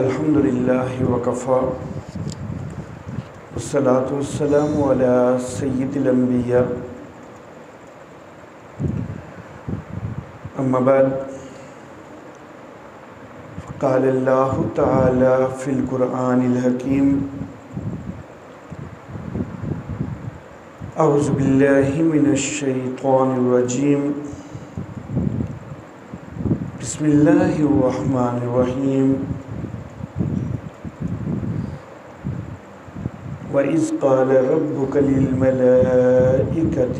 الحمد للہ وکفا والصلاة والسلام علی سید الانبیاء اما بعد قال اللہ تعالی فی القرآن الحکیم اعوذ باللہ من الشیطان الرجیم بسم اللہ الرحمن الرحیم وَإِذْ قَالَ رَبُّكَ لِلْمَلَائِكَةِ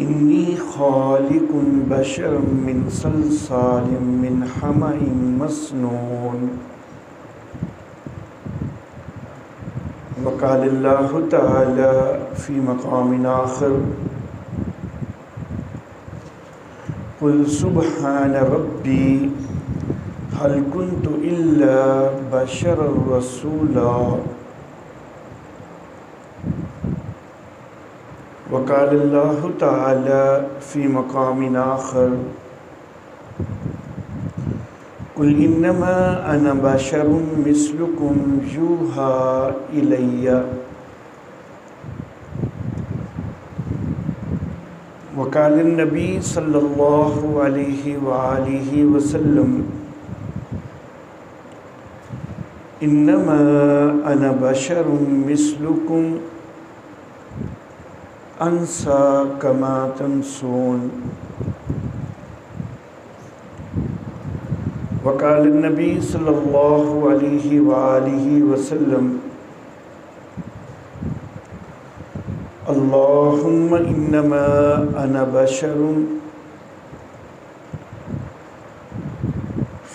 إِنِّي خَالِقٌ بَشَرًا مِّن صَلْصَالٍ مِّنْ حَمَإٍ مَّسْنُونٍ وقال اللہ تعالی فی مقام آخر قُلْ سُبْحَانَ رَبِّي هل كنت إلا بشرا رسولا وقال الله تعالى في مقام آخر قل إنما أنا بشر مثلكم يوحى إلي وقال النبي صلى الله عليه وآله وسلم انما انا بشر مثلكم انسى كما تنسون وقال النبي صلى الله عليه وآله وسلم اللهم انما انا بشر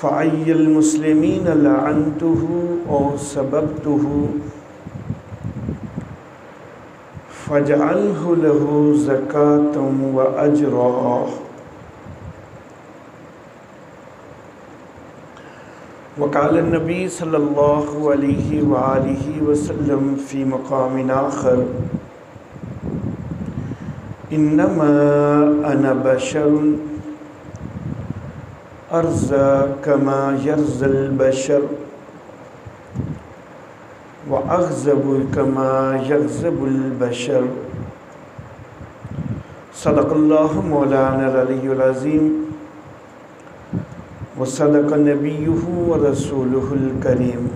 فأي المسلمين لعنته أو سببته فاجعله له زكاة وأجرا وقال النبي صلى الله عليه وآله وسلم في مقام آخر إنما أنا بشر ارزا کما یرز البشر واغضب کما یغضب البشر صدق اللہ مولانا العلی العظیم وصدق نبیہ ورسولہ الکریم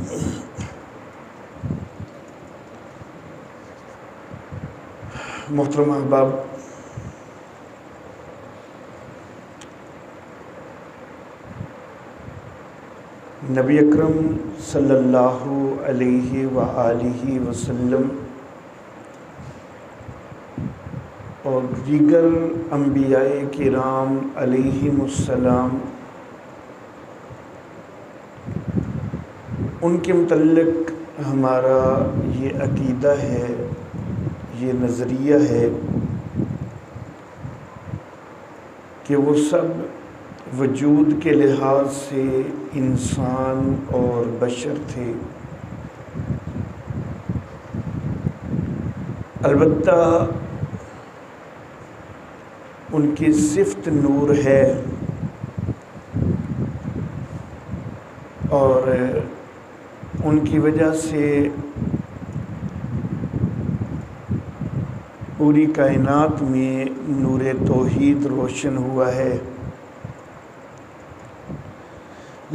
محترم احباب، نبی اکرم صلی اللہ علیہ وآلہ وسلم اور دیگر انبیاء کرام علیہم السلام ان کے متعلق ہمارا یہ عقیدہ ہے، یہ نظریہ ہے کہ وہ سب وجود کے لحاظ سے انسان اور بشر تھے، البتہ ان کی صفت نور ہے اور ان کی وجہ سے پوری کائنات میں نور توحید روشن ہوا ہے،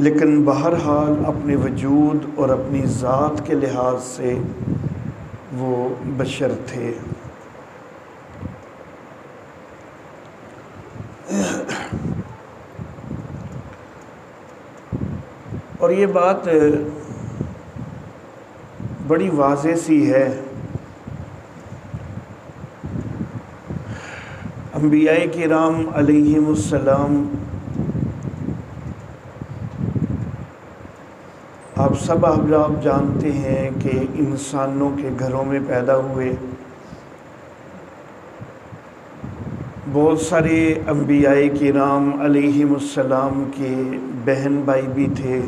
لیکن بہرحال اپنے وجود اور اپنی ذات کے لحاظ سے وہ بشر تھے۔ اور یہ بات بڑی واضح سی ہے، انبیاء کرام علیہم السلام آپ سب احباب جانتے ہیں کہ انسانوں کے گھروں میں پیدا ہوئے، بہت سارے انبیاء کرام علیہم السلام کے بہن بھائی بھی تھے،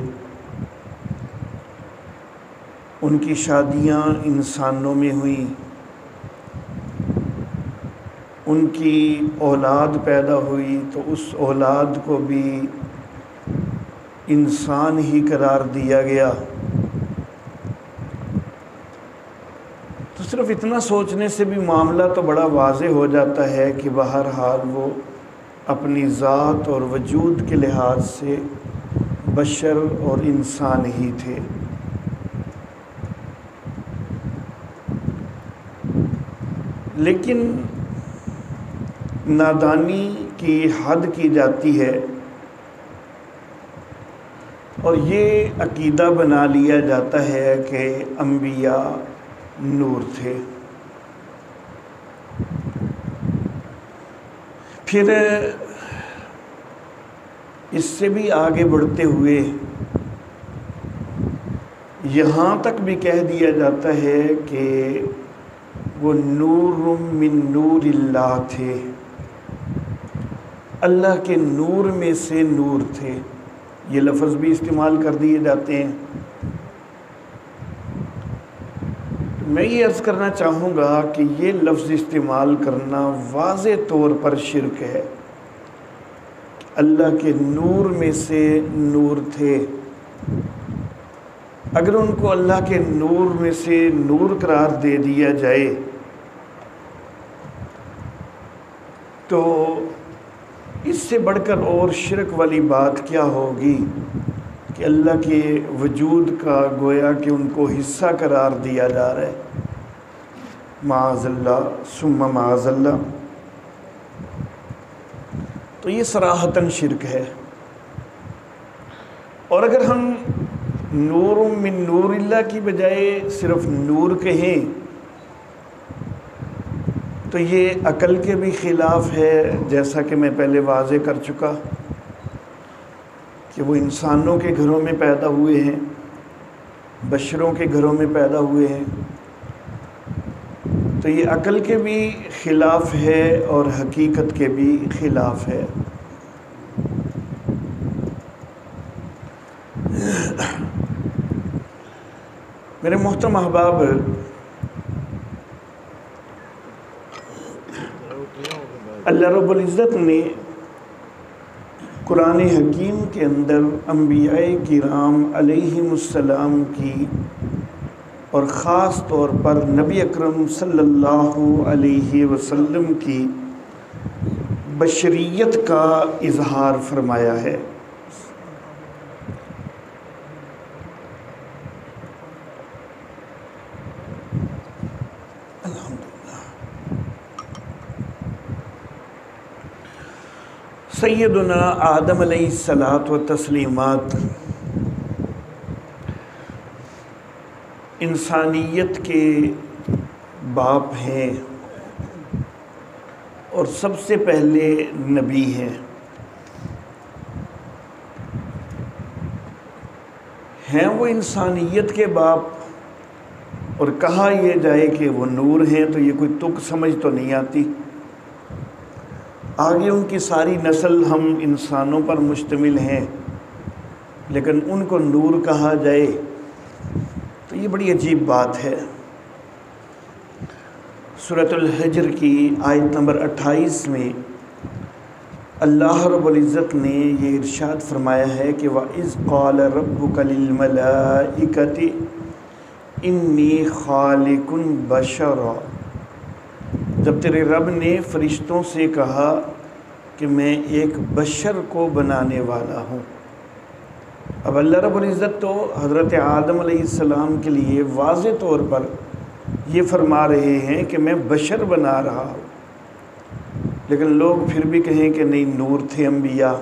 ان کی شادیاں انسانوں میں ہوئیں، ان کی اولاد پیدا ہوئی تو اس اولاد کو بھی انسان ہی قرار دیا گیا، تو صرف اتنا سوچنے سے بھی معاملہ تو بڑا واضح ہو جاتا ہے کہ بہرحال وہ اپنی ذات اور وجود کے لحاظ سے بشر اور انسان ہی تھے۔ لیکن نادانی کی حد کی جاتی ہے اور یہ عقیدہ بنا لیا جاتا ہے کہ انبیاء نور تھے۔ پھر اس سے بھی آگے بڑھتے ہوئے یہاں تک بھی کہہ دیا جاتا ہے کہ وہ نور من نور اللہ تھے، اللہ کے نور میں سے نور تھے۔ یہ لفظ بھی استعمال کر دیے جاتے ہیں۔ میں یہ عرض کرنا چاہوں گا کہ یہ لفظ استعمال کرنا واضح طور پر شرک ہے۔ اللہ کے نور میں سے نور تھے، اگر ان کو اللہ کے نور میں سے نور قرار دے دیا جائے تو اس سے بڑھ کر اور شرک والی بات کیا ہوگی کہ اللہ کے وجود کا گویا کہ ان کو حصہ قرار دیا جا رہا ہے۔ معاذ اللہ ثم معاذ اللہ۔ تو یہ صراحتاً شرک ہے۔ اور اگر ہم نور من نور اللہ کی بجائے صرف نور کہیں تو یہ عقل کے بھی خلاف ہے، جیسا کہ میں پہلے واضح کر چکا کہ وہ انسانوں کے گھروں میں پیدا ہوئے ہیں، بشروں کے گھروں میں پیدا ہوئے ہیں، تو یہ عقل کے بھی خلاف ہے اور حقیقت کے بھی خلاف ہے۔ میرے محترم احباب، اللہ رب العزت نے قرآن حکیم کے اندر انبیاء کرام علیہم السلام کی اور خاص طور پر نبی اکرم صلی اللہ علیہ وسلم کی بشریت کا اظہار فرمایا ہے۔ سیدنا آدم علیہ الصلاۃ و تسلیمات انسانیت کے باپ ہیں اور سب سے پہلے نبی ہیں۔ ہیں وہ انسانیت کے باپ اور کہا یہ جائے کہ وہ نور ہیں تو یہ کوئی تک سمجھ تو نہیں آتی۔ آگے ان کی ساری نسل ہم انسانوں پر مشتمل ہیں، لیکن ان کو نور کہا جائے تو یہ بڑی عجیب بات ہے۔ سورۃ الحجر کی آیت نمبر 28 میں اللہ رب العزت نے یہ ارشاد فرمایا ہے کہ وَإِذْ قَالَ رَبُّكَ لِلْمَلَائِكَةِ إِنِّي خَالِقٌ بَشَرًا، جب تیرے رب نے فرشتوں سے کہا کہ میں ایک بشر کو بنانے والا ہوں۔ اب اللہ رب العزت تو حضرت آدم علیہ السلام کے لیے واضح طور پر یہ فرما رہے ہیں کہ میں بشر بنا رہا ہوں، لیکن لوگ پھر بھی کہیں کہ نہیں، نور تھے انبیاء۔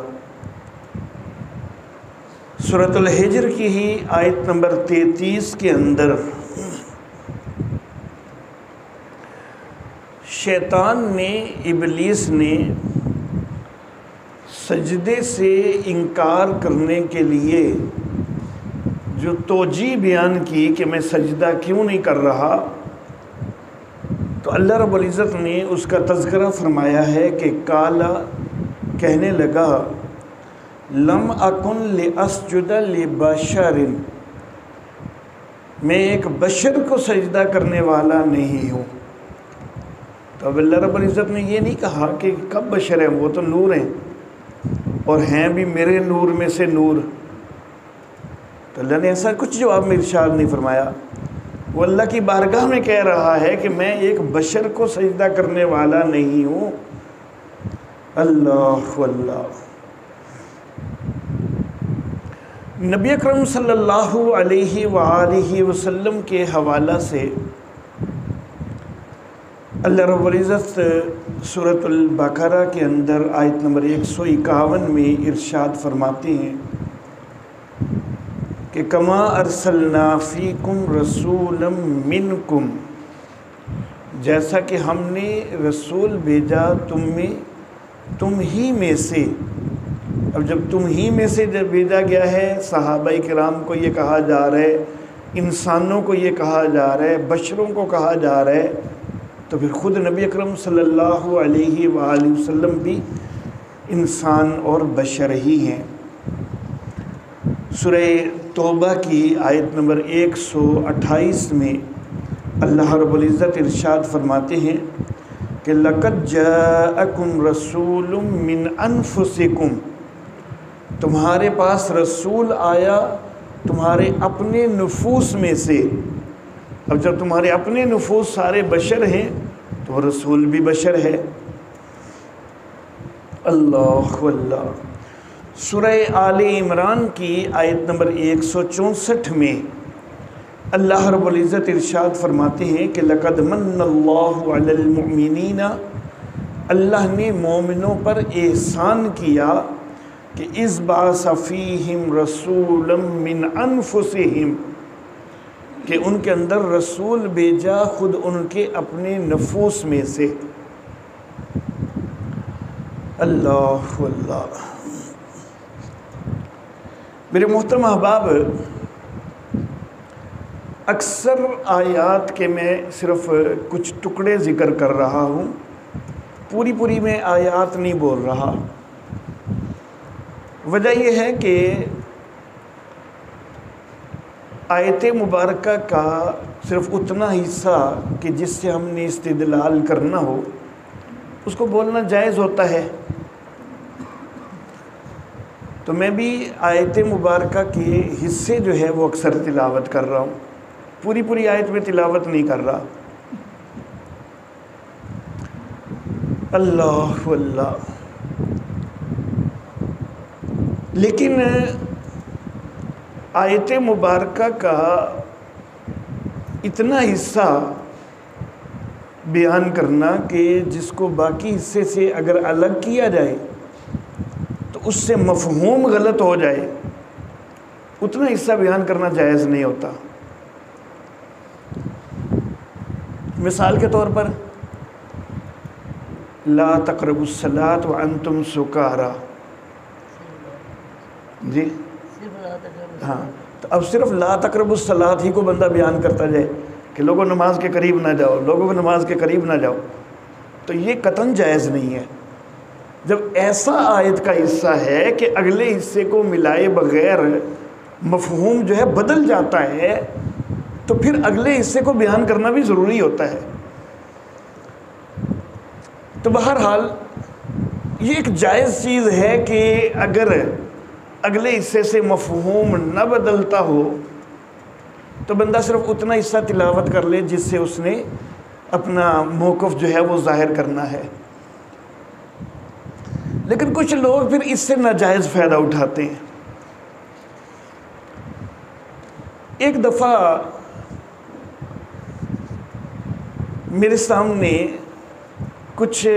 سورۃ الحجر کی ہی آیت نمبر 33 کے اندر شیطان نے، ابلیس نے سجدے سے انکار کرنے کے لیے جو توجیہ بیان کی کہ میں سجدہ کیوں نہیں کر رہا، تو اللہ رب العزت نے اس کا تذکرہ فرمایا ہے کہ کالا کہنے لگا لم اکن لاسجد لبشر، میں ایک بشر کو سجدہ کرنے والا نہیں ہوں۔ تو اب اللہ رب العزت نے یہ نہیں کہا کہ کب بشر ہیں، وہ تو نور ہیں اور ہیں بھی میرے نور میں سے نور، تو اللہ نے ایسا کچھ جواب میں ارشاد نہیں فرمایا. وہ اللہ کی بارگاہ میں کہہ رہا ہے کہ میں ایک بشر کو سجدہ کرنے والا نہیں ہوں. اللہ اللہ. نبی اکرم صلی اللہ علیہ وآلہ وسلم کے حوالہ سے اللہ رب العزت سورۃ البقرہ کے اندر آیت نمبر 151 میں ارشاد فرماتے ہیں کہ کما ارسلنا فیکم رسولا منکم، جیسا کہ ہم نے رسول بھیجا تم ہی میں سے. اب جب تم ہی میں سے جب بھیجا گیا ہے، صحابہ کرام کو یہ کہا جا رہا ہے، انسانوں کو یہ کہا جا رہا ہے، بشروں کو کہا جا رہا ہے، تو پھر خود نبی اکرم صلی اللہ علیہ وآلہ وسلم بھی انسان اور بشر ہی ہیں. سورہ توبہ کی آیت نمبر 128 میں اللہ رب العزت ارشاد فرماتے ہیں کہ لَقَدْ جَاءَكُمْ رَسُولٌ مِّنْ أَنفُسِكُمْ، تمہارے پاس رسول آیا تمہارے اپنے نفوس میں سے. اب جب تمہارے اپنے نفوس سارے بشر ہیں تو وہ رسول بھی بشر ہے. اللہ اللہ. سورہ آل عمران کی آیت نمبر 164 میں اللہ رب العزت ارشاد فرماتے ہیں کہ لَقَدْ مَنَّ اللَّهُ عَلَى الْمُؤْمِنِينَ، اللہ نے مومنوں پر احسان کیا کہ اِذْ بَعَثَ فِيهِمْ رَسُولًا مِّنْ أَنفُسِهِمْ، کہ ان کے اندر رسول بھیجا خود ان کے اپنے نفوس میں سے. اللہ اللہ. میرے محترم احباب، اکثر آیات کے میں صرف کچھ ٹکڑے ذکر کر رہا ہوں، پوری میں آیات نہیں بول رہا. وجہ یہ ہے کہ آیت مبارکہ کا صرف اتنا حصہ کہ جس سے ہم نے استدلال کرنا ہو اس کو بولنا جائز ہوتا ہے. تو میں بھی آیت مبارکہ کے حصے جو ہے وہ اکثر تلاوت کر رہا ہوں، پوری آیت میں تلاوت نہیں کر رہا. اللہ اللہ. لیکن آیت مبارکہ کا اتنا حصہ بیان کرنا کہ جس کو باقی حصے سے اگر الگ کیا جائے تو اس سے مفہوم غلط ہو جائے، اتنا حصہ بیان کرنا جائز نہیں ہوتا. مثال کے طور پر لا تقربوا الصلاۃ وانتم سکارى، جی ہاں، تو اب صرف لا تقربوا الصلاۃ ہی کو بندہ بیان کرتا جائے کہ لوگوں نماز کے قریب نہ جاؤ، لوگوں کو نماز کے قریب نہ جاؤ، تو یہ قطعاً جائز نہیں ہے. جب ایسا آیت کا حصہ ہے کہ اگلے حصے کو ملائے بغیر مفہوم جو ہے بدل جاتا ہے تو پھر اگلے حصے کو بیان کرنا بھی ضروری ہوتا ہے. تو بہرحال یہ ایک جائز چیز ہے کہ اگر اگلے حصے سے مفہوم نہ بدلتا ہو تو بندہ صرف اتنا حصہ تلاوت کر لے جس سے اس نے اپنا موقف جو ہے وہ ظاہر کرنا ہے. لیکن کچھ لوگ پھر اس سے ناجائز فائدہ اٹھاتے ہیں. ایک دفعہ میرے سامنے کچھ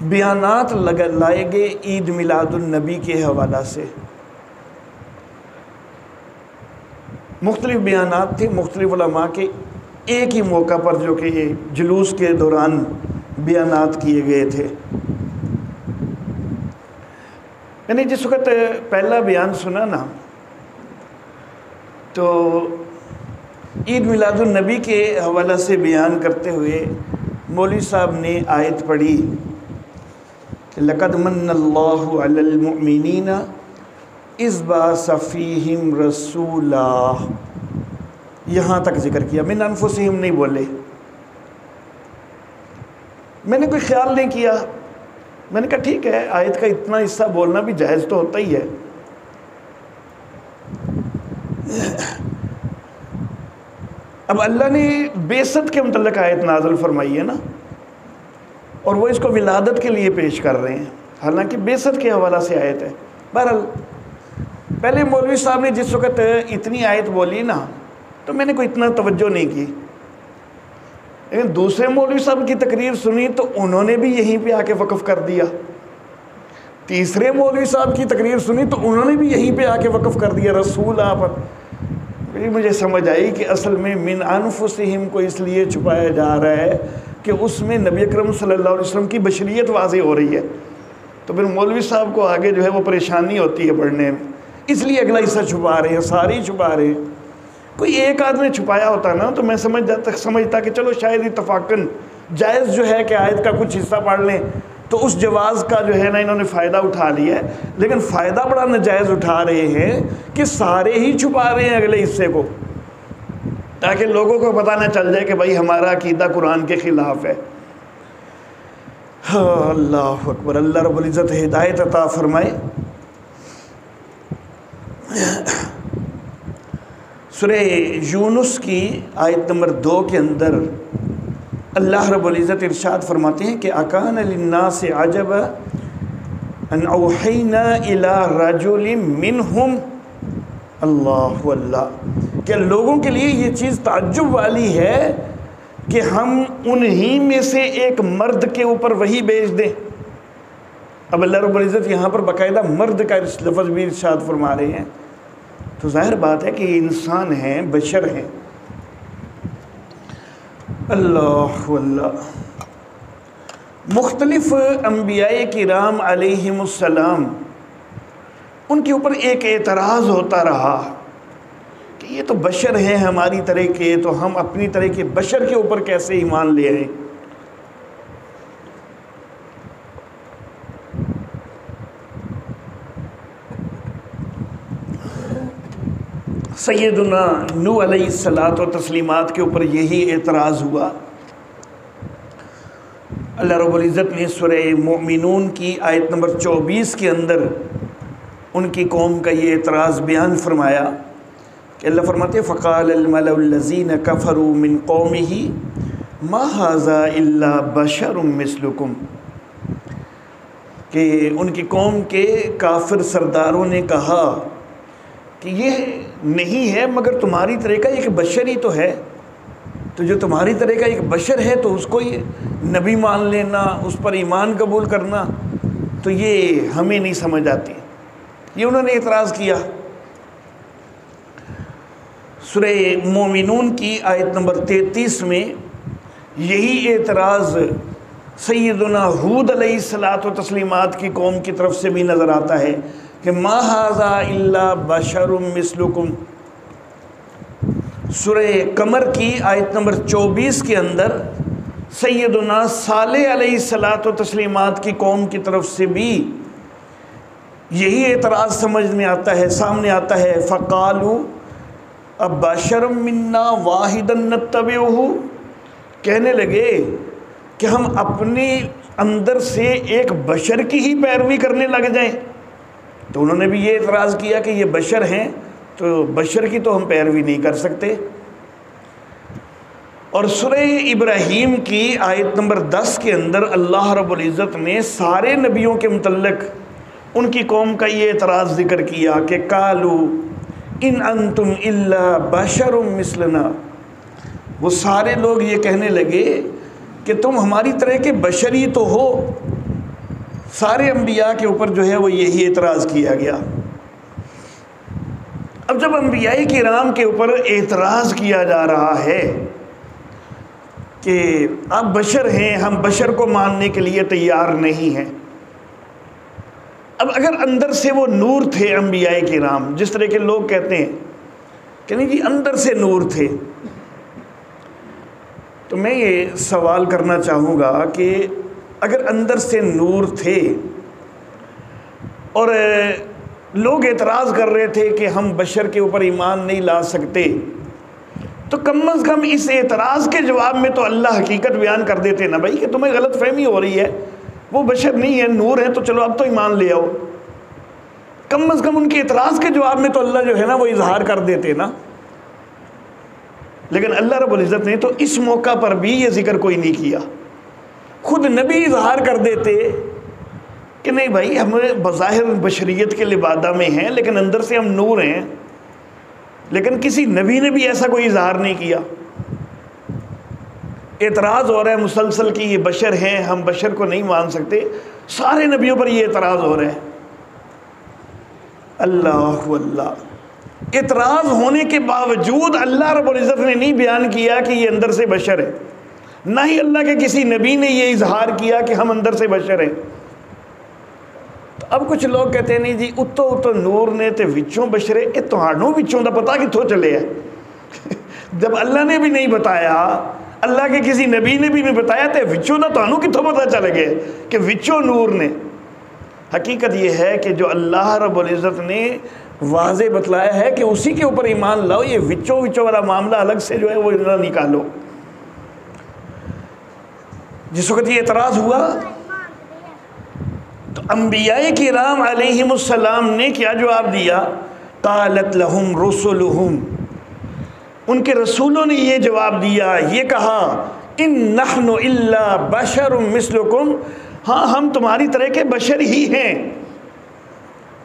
بیانات لائے گئے عید میلاد النبی کے حوالہ سے. مختلف بیانات تھے مختلف علماء کے ایک ہی موقع پر، جو کہ یہ جلوس کے دوران بیانات کیے گئے تھے. میں نے جس وقت پہلا بیان سنا نا تو عید میلاد النبی کے حوالہ سے بیان کرتے ہوئے مولوی صاحب نے آیت پڑھی کہ لَقَدْ مَنَّ اللَّهُ عَلَى الْمُؤْمِنِينَ إِذْ بَعَثَ فِيهِمْ رَسُولًا، یہاں تک ذکر کیا. مِنْ أَنفُسِهِمْ نہیں بولے. میں نے کوئی خیال نہیں کیا، میں نے کہا ٹھیک ہے آیت کا اتنا حصہ بولنا بھی جائز تو ہوتا ہی ہے. اب اللہ نے بعثت کے متعلق آیت نازل فرمائی ہے نا، اور وہ اس کو ولادت کے لیے پیش کر رہے ہیں، حالانکہ بعثت کے حوالہ سے آیت ہے۔ بہرحال پہلے مولوی صاحب نے جس وقت اتنی آیت بولی نا تو میں نے کوئی اتنا توجہ نہیں کی، لیکن دوسرے مولوی صاحب کی تقریر سنی تو انہوں نے بھی یہیں پہ آ کے وقف کر دیا، تیسرے مولوی صاحب کی تقریر سنی تو انہوں نے بھی یہیں پہ آ کے وقف کر دیا رسول پر۔ مجھے سمجھ آئی کہ اصل میں من انفسہم کو اس لیے چھپایا جا رہا ہے کہ اس میں نبی اکرم صلی اللہ علیہ وسلم کی بشریت واضح ہو رہی ہے، تو پھر مولوی صاحب کو آگے جو ہے وہ پریشانی ہوتی ہے پڑھنے میں، اس لیے اگلا حصہ چھپا رہے ہیں، سارے ہی چھپا رہے ہیں۔ کوئی ایک آدمی چھپایا ہوتا نا تو میں سمجھتا کہ چلو شاید اتفاقاً جائز جو ہے کہ آیت کا کچھ حصہ پڑھ لیں، تو اس جواز کا جو ہے نا انہوں نے فائدہ اٹھا لیا ہے، لیکن فائدہ بڑا ناجائز اٹھا رہے ہیں کہ سارے ہی چھپا رہے ہیں اگلے حصے کو، تاکہ لوگوں کو پتہ نہ چل جائے کہ بھائی ہمارا عقیدہ قرآن کے خلاف ہے۔ اللہ اکبر، اللہ رب العزت ہدایت عطا فرمائے۔ سورہ یونس کی آیت نمبر 2 کے اندر اللہ رب العزت ارشاد فرماتے ہیں کہ اکان للناس عجبا ان اوحینا الی رجل منہم، اللہ اللہ، کہ لوگوں کے لیے یہ چیز تعجب والی ہے کہ ہم انہی میں سے ایک مرد کے اوپر وحی بھیج دیں۔ اب اللہ رب العزت یہاں پر باقاعدہ مرد کا لفظ بھی ارشاد فرما رہے ہیں، تو ظاہر بات ہے کہ یہ انسان ہیں، بشر ہیں۔ اللہ اللہ، مختلف انبیاء کرام علیہم السلام ان کے اوپر ایک اعتراض ہوتا رہا کہ یہ تو بشر ہیں ہماری طرح کے، تو ہم اپنی طرح کے بشر کے اوپر کیسے ایمان لے آئیں۔ سیدنا نوح علیہ الصلاۃ و تسلیمات کے اوپر یہی اعتراض ہوا۔ اللہ رب العزت نے سورہ مومنون کی آیت نمبر 24 کے اندر ان کی قوم کا یہ اعتراض بیان فرمایا کہ اللہ فرماتے فقال الملأ الذین کفروا من قومہ ما ھذا الا بشر مثلکم، کہ ان کی قوم کے کافر سرداروں نے کہا کہ یہ نہیں ہے مگر تمہاری طرح کا ایک بشر ہی تو ہے، تو جو تمہاری طرح کا ایک بشر ہے تو اس کو یہ نبی مان لینا، اس پر ایمان قبول کرنا، تو یہ ہمیں نہیں سمجھ آتی۔ یہ انہوں نے اعتراض کیا۔ سورہ مومنون کی آیت نمبر 33 میں یہی اعتراض سیدنا ہود علیہ الصلاۃ و تسلیمات کی قوم کی طرف سے بھی نظر آتا ہے کہ ما ھذا الا بشر مثلکم۔ سورہ قمر کی آیت نمبر 24 کے اندر سیدنا صالح علیہ الصلاۃ و تسلیمات کی قوم کی طرف سے بھی یہی اعتراض سمجھ میں آتا ہے، سامنے آتا ہے فقالوا ابشر منا واحدا نتبعہ، کہنے لگے کہ ہم اپنے اندر سے ایک بشر کی ہی پیروی کرنے لگ جائیں۔ تو انہوں نے بھی یہ اعتراض کیا کہ یہ بشر ہیں تو بشر کی تو ہم پیروی نہیں کر سکتے۔ اور سورہ ابراہیم کی آیت نمبر 10 کے اندر اللہ رب العزت نے سارے نبیوں کے متعلق ان کی قوم کا یہ اعتراض ذکر کیا کہ قالوا ان انتم الا بشر مثلنا، وہ سارے لوگ یہ کہنے لگے کہ تم ہماری طرح کے بشر ہی تو ہو۔ سارے انبیاء کے اوپر جو ہے وہ یہی اعتراض کیا گیا۔ اب جب انبیاء کرام کے اوپر اعتراض کیا جا رہا ہے کہ آپ بشر ہیں، ہم بشر کو ماننے کے لیے تیار نہیں ہیں، اب اگر اندر سے وہ نور تھے انبیاء کرام، جس طرح کے لوگ کہتے ہیں کہ نہیں جی اندر سے نور تھے، تو میں یہ سوال کرنا چاہوں گا کہ اگر اندر سے نور تھے اور لوگ اعتراض کر رہے تھے کہ ہم بشر کے اوپر ایمان نہیں لا سکتے، تو کم از کم اس اعتراض کے جواب میں تو اللہ حقیقت بیان کر دیتے نا بھائی کہ تمہیں غلط فہمی ہو رہی ہے، وہ بشر نہیں ہے، نور ہے، تو چلو اب تو ایمان لے آؤ۔ کم از کم ان کے اعتراض کے جواب میں تو اللہ جو ہے نا وہ اظہار کر دیتے نا. لیکن اللہ رب العزت نے تو اس موقع پر بھی یہ ذکر کوئی نہیں کیا. خود نبی اظہار کر دیتے کہ نہیں بھائی ہم بظاہر بشریت کے لبادہ میں ہیں لیکن اندر سے ہم نور ہیں. لیکن کسی نبی نے بھی ایسا کوئی اظہار نہیں کیا. اعتراض ہو رہا ہے مسلسل کہ یہ بشر ہیں، ہم بشر کو نہیں مان سکتے. سارے نبیوں پر یہ اعتراض ہو رہا ہے. اللہ اللہ، اعتراض ہونے کے باوجود اللہ رب العزت نے نہیں بیان کیا کہ یہ اندر سے بشر ہے. نہ ہی اللہ کے کسی نبی نے یہ اظہار کیا کہ ہم اندر سے بشر ہیں. تو اب کچھ لوگ کہتے ہیں نہیں جی اتو نور نے تے وچوں بشرے، اے تہانوں وچوں دا پتہ کتھوں چلے ہے؟ جب اللہ نے بھی نہیں بتایا، اللہ کے کسی نبی نے بھی نہیں بتایا، تے وچوں دا تہانوں کتھوں پتہ چل گئے کہ وچوں نور نے؟ حقیقت یہ ہے کہ جو اللہ رب العزت نے واضح بتلایا ہے کہ اسی کے اوپر ایمان لاؤ. یہ وچوں والا معاملہ الگ سے جو ہے وہ نہ نکالو. جس وقت یہ اعتراض ہوا تو انبیاء کرام علیہم السلام نے کیا جواب دیا؟ قالت لہم رسلہم، ان کے رسولوں نے یہ جواب دیا، یہ کہا ان نحن الا بشر مثلکم، ہاں ہم تمہاری طرح کے بشر ہی ہیں،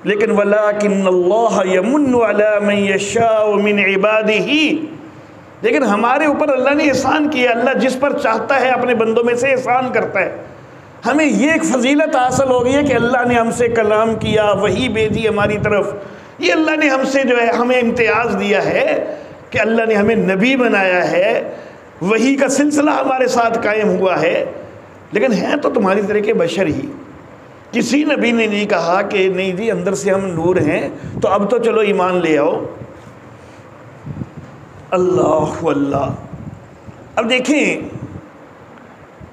لیکن ولکن اللہ یمن علی من یشاء من عبادہ، لیکن ہمارے اوپر اللہ نے احسان کیا. اللہ جس پر چاہتا ہے اپنے بندوں میں سے احسان کرتا ہے. ہمیں یہ ایک فضیلت حاصل ہو گئی ہے کہ اللہ نے ہم سے کلام کیا، وحی بھیجی ہماری طرف. یہ اللہ نے ہم سے جو ہے ہمیں امتیاز دیا ہے کہ اللہ نے ہمیں نبی بنایا ہے، وحی کا سلسلہ ہمارے ساتھ قائم ہوا ہے. لیکن ہیں تو تمہاری طرح کے بشر ہی. کسی نبی نے نہیں کہا کہ نہیں جی اندر سے ہم نور ہیں تو اب تو چلو ایمان لے آؤ. اللہ اللہ. اب دیکھیں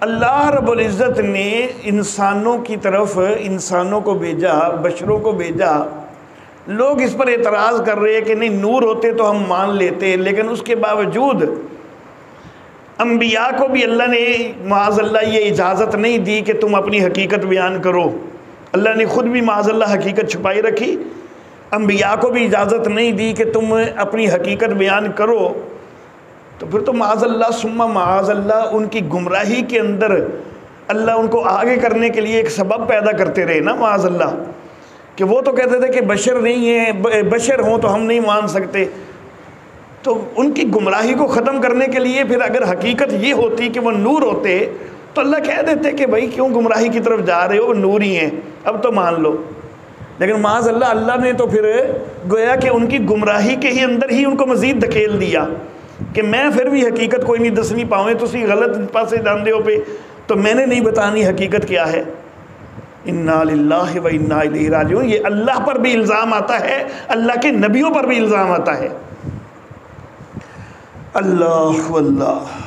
اللہ رب العزت نے انسانوں کی طرف انسانوں کو بھیجا، بشروں کو بھیجا. لوگ اس پر اعتراض کر رہے ہیں کہ نہیں نور ہوتے تو ہم مان لیتے، لیکن اس کے باوجود انبیاء کو بھی اللہ نے معاذ اللہ یہ اجازت نہیں دی کہ تم اپنی حقیقت بیان کرو. اللہ نے خود بھی معاذ اللہ حقیقت چھپائی رکھی. انبیاء کو بھی اجازت نہیں دی کہ تم اپنی حقیقت بیان کرو. تو پھر تو معاذ اللہ ثم معاذ اللہ ان کی گمراہی کے اندر اللہ ان کو آگے کرنے کے لیے ایک سبب پیدا کرتے رہے نا معاذ اللہ، کہ وہ تو کہتے تھے کہ بشر نہیں ہیں، بشر ہوں تو ہم نہیں مان سکتے. تو ان کی گمراہی کو ختم کرنے کے لیے پھر اگر حقیقت یہ ہوتی کہ وہ نور ہوتے تو اللہ کہہ دیتے کہ بھائی کیوں گمراہی کی طرف جا رہے ہو، وہ نور ہی ہیں، اب تو مان لو. لیکن معاذ اللہ اللہ نے تو پھر گویا کہ ان کی گمراہی کے ہی اندر ہی ان کو مزید دھکیل دیا کہ میں پھر بھی حقیقت کوئی نہیں دسنی پاؤں، تسی غلط پاسے جاندے ہو پہ، تو میں نے نہیں بتانی حقیقت کیا ہے. انا للہ و انا الیہ راجعون. یہ اللہ پر بھی الزام آتا ہے، اللہ کے نبیوں پر بھی الزام آتا ہے. اللہ اللہ.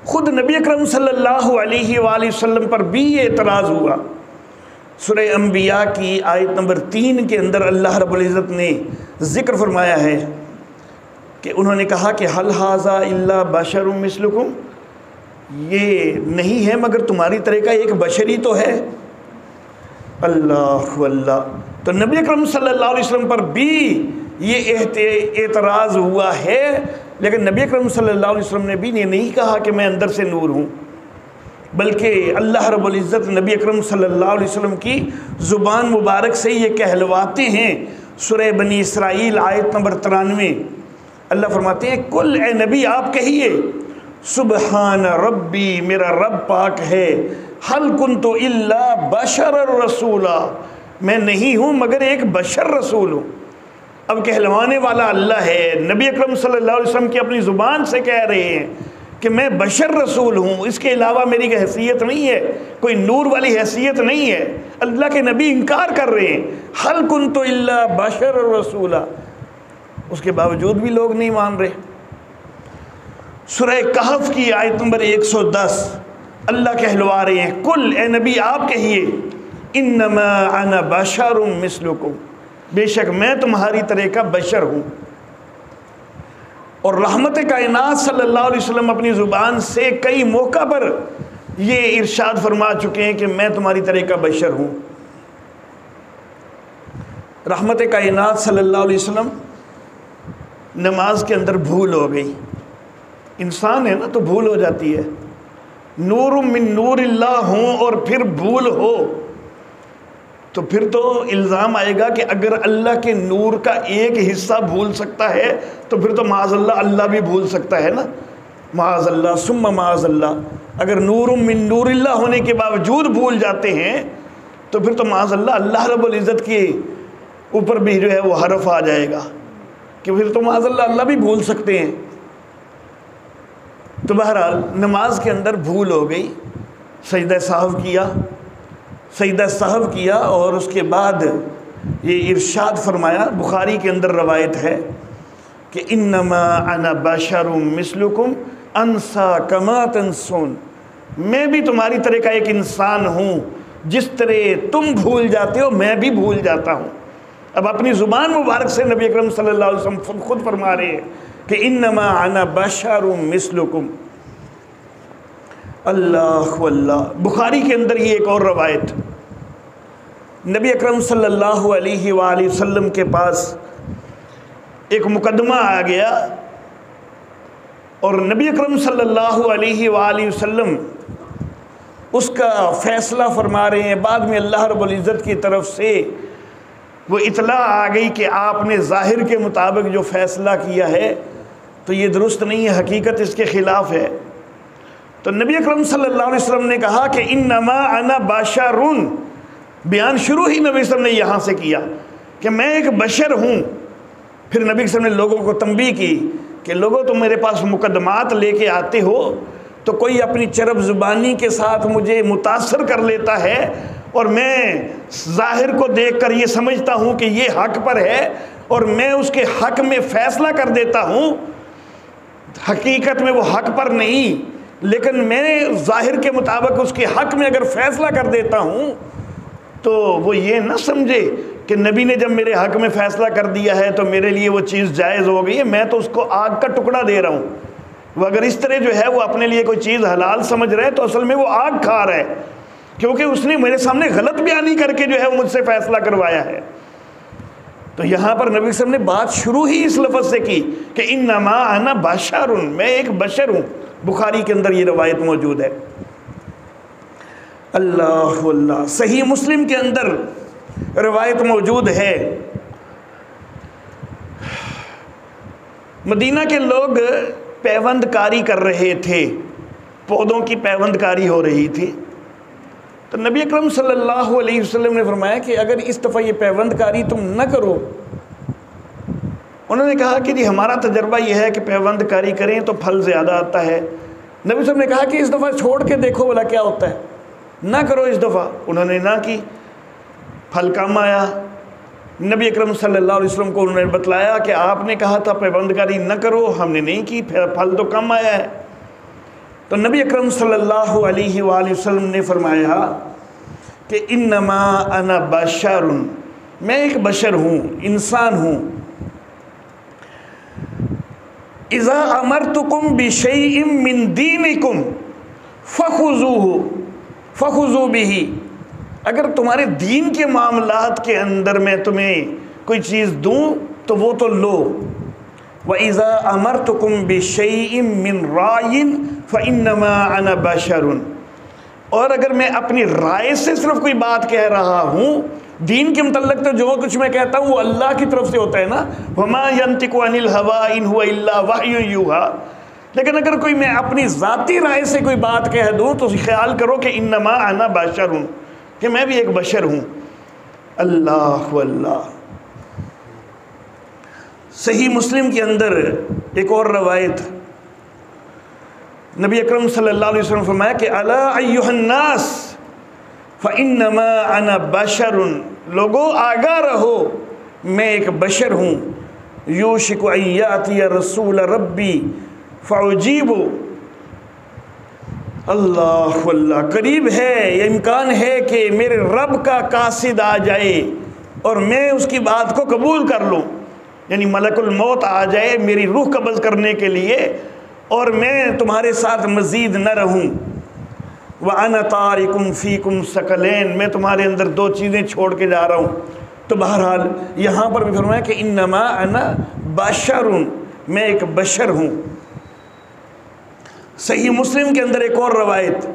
خود نبی اکرم صلی اللہ علیہ وآلہ وسلم پر بھی یہ اعتراض ہوا. سورہ انبیاء کی آیت نمبر 3 کے اندر اللہ رب العزت نے ذکر فرمایا ہے کہ انہوں نے کہا کہ حل ھذا الا بشر مثلکم، یہ نہیں ہے مگر تمہاری طرح کا ایک بشری تو ہے. اللہ اللہ. تو نبی اکرم صلی اللہ علیہ وسلم پر بھی یہ اعتراض ہوا ہے، لیکن نبی اکرم صلی اللہ علیہ وسلم نے بھی یہ نہیں کہا کہ میں اندر سے نور ہوں، بلکہ اللہ رب العزت نبی اکرم صلی اللہ علیہ وسلم کی زبان مبارک سے یہ کہلواتے ہیں. سورہ بنی اسرائیل آیت نمبر 93 اللہ فرماتے ہیں کل اے نبی آپ کہیے سبحان ربی، میرا رب پاک ہے، حل کنت الا بشر الرسولا، میں نہیں ہوں مگر ایک بشر رسول ہوں. اب کہلوانے والا اللہ ہے، نبی اکرم صلی اللہ علیہ وسلم کی اپنی زبان سے کہہ رہے ہیں کہ میں بشر رسول ہوں، اس کے علاوہ میری حیثیت نہیں ہے، کوئی نور والی حیثیت نہیں ہے. اللہ کے نبی انکار کر رہے ہیں حل کنت الا بشر رسولا، اس کے باوجود بھی لوگ نہیں مان رہے. سورہ کہف کی آیت نمبر 110 اللہ کہلوا رہے ہیں کل اے نبی آپ کہیے انما انا بشر مثلکم، بے شک میں تمہاری طرح کا بشر ہوں. اور رحمت کائنات صلی اللہ علیہ وسلم اپنی زبان سے کئی موقع پر یہ ارشاد فرما چکے ہیں کہ میں تمہاری طرح کا بشر ہوں۔ رحمت کائنات صلی اللہ علیہ وسلم نماز کے اندر بھول ہو گئی، انسان ہے نا تو بھول ہو جاتی ہے، نور من نور اللہ ہوں اور پھر بھول ہو تو پھر تو الزام آئے گا کہ اگر اللہ کے نور کا ایک حصہ بھول سکتا ہے تو پھر تو معاذ اللہ اللہ بھی بھول سکتا ہے نا، معاذ اللہ ثم معاذ اللہ۔ اگر نور من نور اللہ ہونے کے باوجود بھول جاتے ہیں تو پھر تو معاذ اللہ اللہ رب العزت کے اوپر بھی جو ہے وہ حرف آ جائے گا کہ پھر تو معاذ اللہ اللہ بھی بھول سکتے ہیں۔ تو بہرحال نماز کے اندر بھول ہو گئی، سجدہ سہو کیا اور اس کے بعد یہ ارشاد فرمایا، بخاری کے اندر روایت ہے کہ انما انا بشر مثلکم انسا کما تنسون، میں بھی تمہاری طرح کا ایک انسان ہوں، جس طرح تم بھول جاتے ہو میں بھی بھول جاتا ہوں۔ اب اپنی زبان مبارک سے نبی اکرم صلی اللہ علیہ وسلم خود فرما رہے ہیں کہ انما انا بشر مثلکم۔ اللہ واللہ، بخاری کے اندر یہ ایک اور روایت، نبی اکرم صلی اللہ علیہ وآلہ وسلم کے پاس ایک مقدمہ آ گیا اور نبی اکرم صلی اللہ علیہ وآلہ وسلم اس کا فیصلہ فرما رہے ہیں۔ بعد میں اللہ رب العزت کی طرف سے وہ اطلاع آ گئی کہ آپ نے ظاہر کے مطابق جو فیصلہ کیا ہے تو یہ درست نہیں ہے، حقیقت اس کے خلاف ہے۔ تو نبی اکرم صلی اللہ علیہ وسلم نے کہا کہ انما انا بشرٌ، بیان شروع ہی نبی صلی اللہ علیہ وسلم نے یہاں سے کیا کہ میں ایک بشر ہوں۔ پھر نبی صلی اللہ علیہ وسلم نے لوگوں کو تنبیہ کی کہ لوگوں تم میرے پاس مقدمات لے کے آتے ہو تو کوئی اپنی چرب زبانی کے ساتھ مجھے متاثر کر لیتا ہے اور میں ظاہر کو دیکھ کر یہ سمجھتا ہوں کہ یہ حق پر ہے اور میں اس کے حق میں فیصلہ کر دیتا ہوں، حقیقت میں وہ حق پر نہیں، لیکن میں ظاہر کے مطابق اس کے حق میں اگر فیصلہ کر دیتا ہوں تو وہ یہ نہ سمجھے کہ نبی نے جب میرے حق میں فیصلہ کر دیا ہے تو میرے لیے وہ چیز جائز ہو گئی ہے، میں تو اس کو آگ کا ٹکڑا دے رہا ہوں۔ وہ اگر اس طرح جو ہے وہ اپنے لیے کوئی چیز حلال سمجھ رہا ہے تو اصل میں وہ آگ کھا رہا ہے، کیونکہ اس نے میرے سامنے غلط بیانی کر کے جو ہے وہ مجھ سے فیصلہ کروایا ہے۔ تو یہاں پر نبی صلی اللہ علیہ وسلم نے بات شروع ہی اس لفظ سے کی کہ انما انا بشر، میں ایک بشر ہوں۔ بخاری کے اندر یہ روایت موجود ہے۔ اللہ اللہ، صحیح مسلم کے اندر روایت موجود ہے، مدینہ کے لوگ پیوند کاری کر رہے تھے، پودوں کی پیوند کاری ہو رہی تھی، تو نبی اکرم صلی اللہ علیہ وسلم نے فرمایا کہ اگر اس دفعہ یہ پیوند کاری تم نہ کرو۔ انہوں نے کہا کہ جی ہمارا تجربہ یہ ہے کہ پیوند کاری کریں تو پھل زیادہ آتا ہے۔ نبی صلی اللہ علیہ وسلم نے کہا کہ اس دفعہ چھوڑ کے دیکھو بھلا کیا ہوتا ہے، نہ کرو اس دفعہ۔ انہوں نے نہ کی، پھل کم آیا۔ نبی اکرم صلی اللہ علیہ وسلم کو انہوں نے بتلایا کہ آپ نے کہا تھا پیوند کاری نہ کرو، ہم نے نہیں کی، پھل تو کم آیا ہے۔ تو نبی اکرم صلی اللہ علیہ وآلہ وسلم نے فرمایا کہ انما انا بشر، میں ایک بشر ہوں، انسان ہوں۔ اذا امرتکم بشیء من دینکم فخذوا بہ، اگر تمہارے دین کے معاملات کے اندر میں تمہیں کوئی چیز دوں تو وہ تو لو۔ وَإِذَا أَمَرْتُكُمْ بِشَيْءٍ مِّن رَائٍ فَإِنَّمَا أَنَا بَشَرٌ، اور اگر میں اپنی رائے سے صرف کوئی بات کہہ رہا ہوں، دین کے متعلق تو جو کچھ میں کہتا ہوں وہ اللہ کی طرف سے ہوتا ہے نا، وَمَا يَنْطِقُ عَنِ الْهَوَىٰ إِنْ هُوَ إِلَّا وَحْيٌ يُوحَىٰ، لیکن اگر کوئی میں اپنی ذاتی رائے سے کوئی بات کہہ دوں تو خیال کرو کہ انما انا بشر، کہ میں بھی ایک بشر ہوں۔ اللہ واللہ، صحیح مسلم کے اندر ایک اور روایت، نبی اکرم صلی اللہ علیہ وسلم فرمایا کہ الا ایھا الناس فانما انا بشر، لوگو آگاہ رہو میں ایک بشر ہوں۔ یوشک ان یاتی رسول ربی فاجیب، اللہ واللہ، قریب ہے، یہ امکان ہے کہ میرے رب کا قاصد آ جائے اور میں اس کی بات کو قبول کر لوں۔ یعنی ملک الموت آ جائے میری روح قبض کرنے کے لیے اور میں تمہارے ساتھ مزید نہ رہوں، وَأَنَا تَارِكُمْ فِيكُمْ ثَقَلَيْنِ، میں تمہارے اندر دو چیزیں چھوڑ کے جا رہا ہوں۔ تو بہرحال یہاں پر بھی فرمایا کہ انما انا بشر، میں ایک بشر ہوں۔ صحیح مسلم کے اندر ایک اور روایت،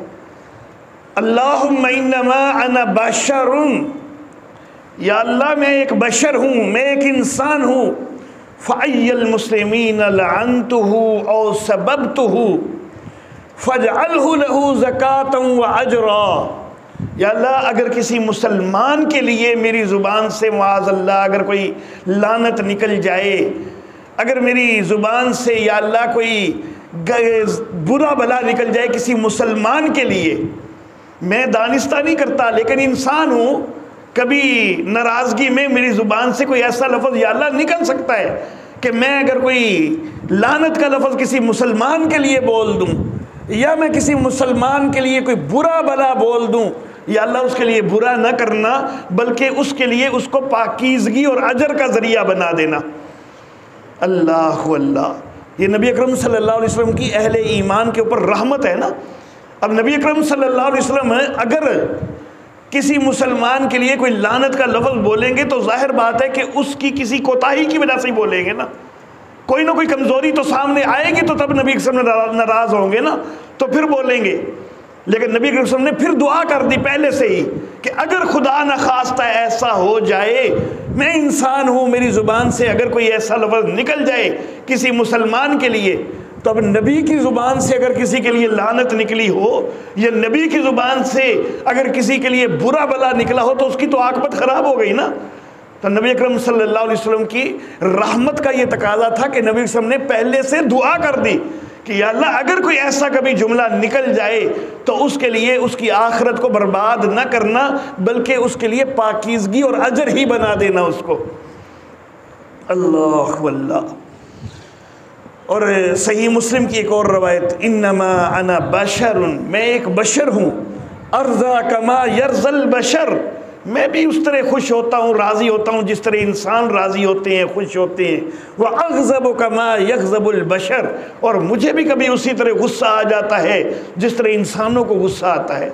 اللہم انما انا بشر، یا اللہ میں ایک بشر ہوں، میں ایک انسان ہوں، فَأَيَّ الْمُسْلِمِينَ لَعَنْتُهُ أَوْ سَبَبْتُهُ فَاجْعَلْهُ لَهُ زَكَاةً وَأَجْرًا، یا اللہ اگر کسی مسلمان کے لیے میری زبان سے معاذ اللہ اگر کوئی لعنت نکل جائے، اگر میری زبان سے یا اللہ کوئی برا بلا نکل جائے کسی مسلمان کے لیے، میں دانستہ نہیں کرتا لیکن انسان ہوں، کبھی ناراضگی میں میری زبان سے کوئی ایسا لفظ یا اللہ نکل سکتا ہے کہ میں اگر کوئی لعنت کا لفظ کسی مسلمان کے لیے بول دوں، یا میں کسی مسلمان کے لیے کوئی برا بلا بول دوں، یا اللہ اس کے لیے برا نہ کرنا بلکہ اس کے لیے اس کو پاکیزگی اور اجر کا ذریعہ بنا دینا۔ اللہ اللہ، یہ نبی اکرم صلی اللہ علیہ وسلم کی اہل ایمان کے اوپر رحمت ہے نا۔ اب نبی اکرم صلی اللہ علیہ وسلم اگر کسی مسلمان کے لیے کوئی لعنت کا لفظ بولیں گے تو ظاہر بات ہے کہ اس کی کسی کوتاہی کی وجہ سے ہی بولیں گے نا، کوئی نہ کوئی کمزوری تو سامنے آئے گی تو تب نبی اکرم ناراض ہوں گے نا، تو پھر بولیں گے۔ لیکن نبی اکرم نے پھر دعا کر دی پہلے سے ہی کہ اگر خدا نخواستہ ایسا ہو جائے، میں انسان ہوں، میری زبان سے اگر کوئی ایسا لفظ نکل جائے کسی مسلمان کے لیے، تو اب نبی کی زبان سے اگر کسی کے لیے لعنت نکلی ہو یا نبی کی زبان سے اگر کسی کے لیے برا بلا نکلا ہو تو اس کی تو عاقبت خراب ہو گئی نا۔ تو نبی اکرم صلی اللہ علیہ وسلم کی رحمت کا یہ تقاضا تھا کہ نبی وسلم نے پہلے سے دعا کر دی کہ یا اللہ اگر کوئی ایسا کبھی جملہ نکل جائے تو اس کے لیے اس کی آخرت کو برباد نہ کرنا بلکہ اس کے لیے پاکیزگی اور اجر ہی بنا دینا اس کو۔ اللہ واللہ۔ اور صحیح مسلم کی ایک اور روایت، انما انا بشر، میں ایک بشر ہوں، ارضا کما یرضی البشر، میں بھی اس طرح خوش ہوتا ہوں، راضی ہوتا ہوں جس طرح انسان راضی ہوتے ہیں، خوش ہوتے ہیں، واغضب کما یغضب البشر، اور مجھے بھی کبھی اسی طرح غصہ آ جاتا ہے جس طرح انسانوں کو غصہ آتا ہے۔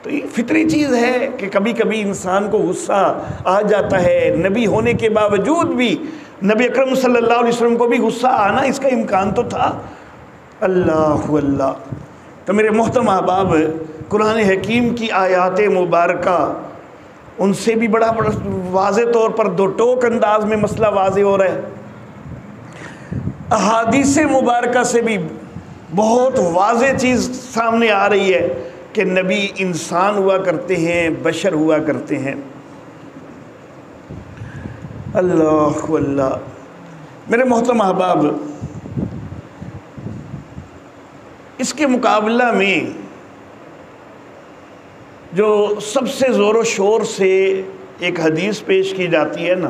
تو یہ فطری چیز ہے کہ کبھی کبھی انسان کو غصہ آ جاتا ہے، نبی ہونے کے باوجود بھی نبی اکرم صلی اللہ علیہ وسلم کو بھی غصہ آنا اس کا امکان تو تھا۔ اللہ اللہ۔ تو میرے محترم احباب، قرآن حکیم کی آیات مبارکہ ان سے بھی بڑا واضح طور پر دو ٹوک انداز میں مسئلہ واضح ہو رہا ہے، احادیث مبارکہ سے بھی بہت واضح چیز سامنے آ رہی ہے کہ نبی انسان ہوا کرتے ہیں، بشر ہوا کرتے ہیں۔ اللہ اللہ۔ میرے محترم احباب، اس کے مقابلہ میں جو سب سے زور و شور سے ایک حدیث پیش کی جاتی ہے نا،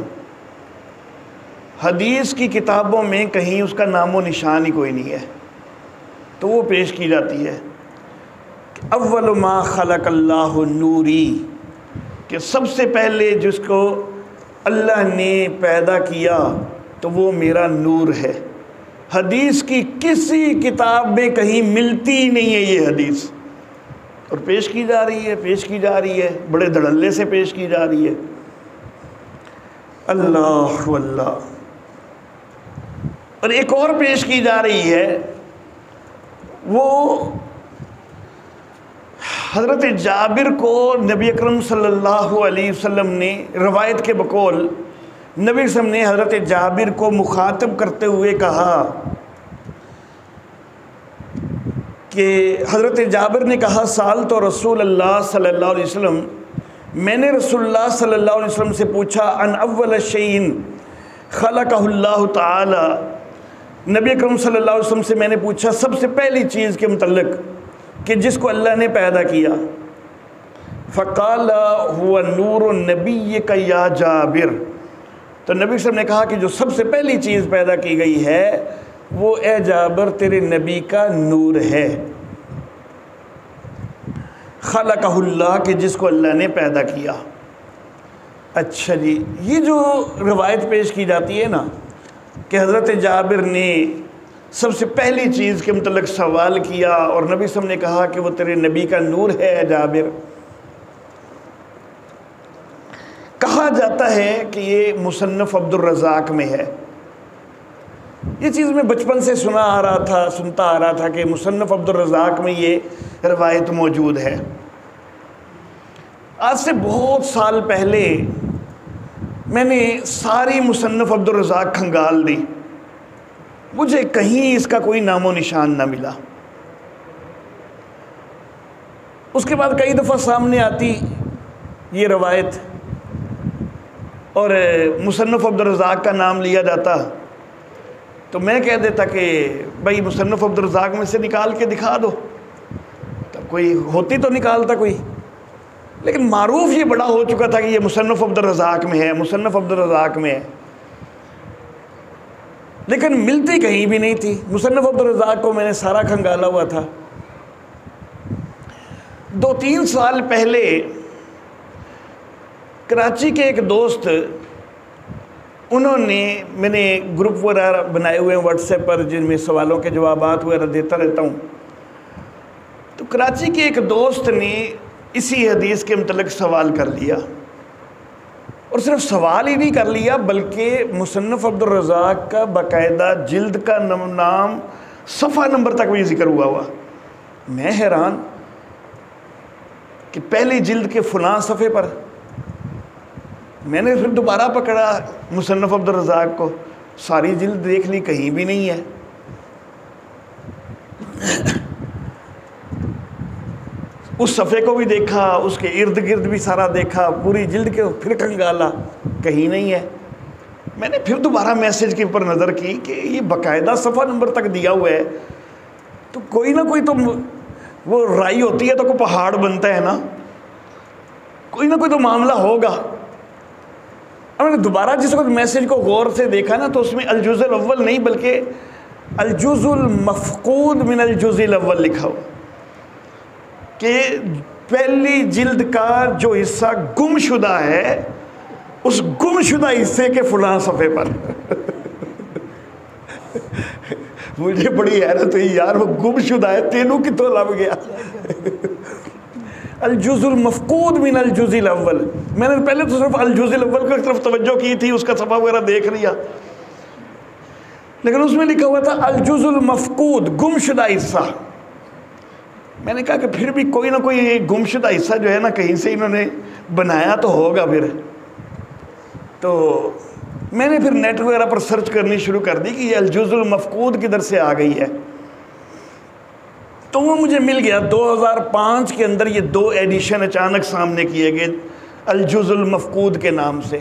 حدیث کی کتابوں میں کہیں اس کا نام و نشان ہی کوئی نہیں ہے، تو وہ پیش کی جاتی ہے کہ اول ما خلق اللہ نوری، کہ سب سے پہلے جس کو اللہ نے پیدا کیا تو وہ میرا نور ہے۔ حدیث کی کسی کتاب میں کہیں ملتی ہی نہیں ہے یہ حدیث، اور پیش کی جا رہی ہے، پیش کی جا رہی ہے، بڑے دھڑلے سے پیش کی جا رہی ہے۔ اللہ اللہ۔ اور ایک اور پیش کی جا رہی ہے، وہ حضرت جابر کو نبی اکرم صلی اللہ علیہ وسلم نے روایت کے بقول نبی وسلم نے حضرت جابر کو مخاطب کرتے ہوئے کہا کہ حضرت جابر نے کہا سال تو رسول اللہ صلی اللہ علیہ وسلم، میں نے رسول اللہ صلی اللہ علیہ وسلم سے پوچھا ان اول شیء خلقہ اللہ تعالی، نبی اکرم صلی اللہ علیہ وسلم سے میں نے پوچھا سب سے پہلی چیز کے متعلق کہ جس کو اللہ نے پیدا کیا، فقال هو نور النبی کا یا جابر، تو نبی صلی اللہ علیہ وسلم نے کہا کہ جو سب سے پہلی چیز پیدا کی گئی ہے وہ اے جابر تیرے نبی کا نور ہے، خلقہ اللہ، کہ جس کو اللہ نے پیدا کیا۔ اچھا جی، یہ جو روایت پیش کی جاتی ہے نا، کہ حضرت جابر نے سب سے پہلی چیز کے متعلق سوال کیا اور نبی صلی اللہ علیہ وسلم نے کہا کہ وہ تیرے نبی کا نور ہے جابر۔ کہا جاتا ہے کہ یہ مصنف عبد الرزاق میں ہے۔ یہ چیز میں بچپن سے سنتا آ رہا تھا کہ مصنف عبد الرزاق میں یہ روایت موجود ہے۔ آج سے بہت سال پہلے میں نے ساری مصنف عبد الرزاق کھنگال دی، مجھے کہیں اس کا کوئی نام و نشان نہ ملا۔ اس کے بعد کئی دفعہ سامنے آتی یہ روایت اور مصنف عبد الرزاق کا نام لیا جاتا تو میں کہہ دیتا کہ بھائی مصنف عبد الرزاق میں سے نکال کے دکھا دو، تب کوئی ہوتی تو نکالتا کوئی، لیکن معروف یہ بڑا ہو چکا تھا کہ یہ مصنف عبد الرزاق میں ہے، مصنف عبد الرزاق میں ہے، لیکن ملتی کہیں بھی نہیں تھی۔ مصنف عبد الرزاق کو میں نے سارا کھنگالا ہوا تھا۔ 2-3 سال پہلے کراچی کے ایک دوست، انہوں نے، میں نے گروپ وغیرہ بنائے ہوئے ہیں واٹس ایپ پر جن میں سوالوں کے جوابات وغیرہ دیتا رہتا ہوں، تو کراچی کے ایک دوست نے اسی حدیث کے متعلق سوال کر لیا، اور صرف سوال ہی نہیں کر لیا بلکہ مصنف عبد الرزاق کا باقاعدہ جلد کا نام صفحہ نمبر تک بھی ذکر ہوا۔ میں حیران کہ پہلی جلد کے فلاں صفحے پر، میں نے پھر دوبارہ پکڑا مصنف عبد الرزاق کو، ساری جلد دیکھ لی، کہیں بھی نہیں ہے۔ اس صفحے کو بھی دیکھا، اس کے ارد گرد بھی سارا دیکھا، پوری جلد کے پھر کھنگالا، کہیں نہیں ہے۔ میں نے پھر دوبارہ میسج کے اوپر نظر کی کہ یہ باقاعدہ صفحہ نمبر تک دیا ہوا ہے، تو کوئی نہ کوئی تو وہ رائی ہوتی ہے تو کوئی پہاڑ بنتا ہے نا، کوئی نہ کوئی تو معاملہ ہوگا۔ اب میں نے دوبارہ جس وقت میسج کو غور سے دیکھا نا تو اس میں الجزء الاول نہیں بلکہ الجزء المفقود من الجزء الاول لکھا ہوا، کہ پہلی جلد کا جو حصہ گم شدہ ہے اس گم شدہ حصے کے فلاں صفحے پر۔ مجھے بڑی حیرت ہوئی، یار وہ گم شدہ ہے، تینوں کتوں لب گیا۔ الجزء المفقود من الجزء الاول، میں نے پہلے تو صرف الجزء الاول کی طرف توجہ کی تھی، اس کا صفحہ وغیرہ دیکھ لیا، لیکن اس میں لکھا ہوا تھا الجزء المفقود، گم شدہ حصہ۔ میں نے کہا کہ پھر بھی کوئی نہ کوئی گم شدہ حصہ جو ہے نا کہیں سے انہوں نے بنایا تو ہوگا پھر۔ تو میں نے پھر نیٹ وغیرہ پر سرچ کرنی شروع کر دی کہ یہ الجزء المفقود کدھر سے آ گئی ہے، تو وہ مجھے مل گیا۔ 2005 کے اندر یہ 2 ایڈیشن اچانک سامنے کیے گئے الجزء المفقود کے نام سے۔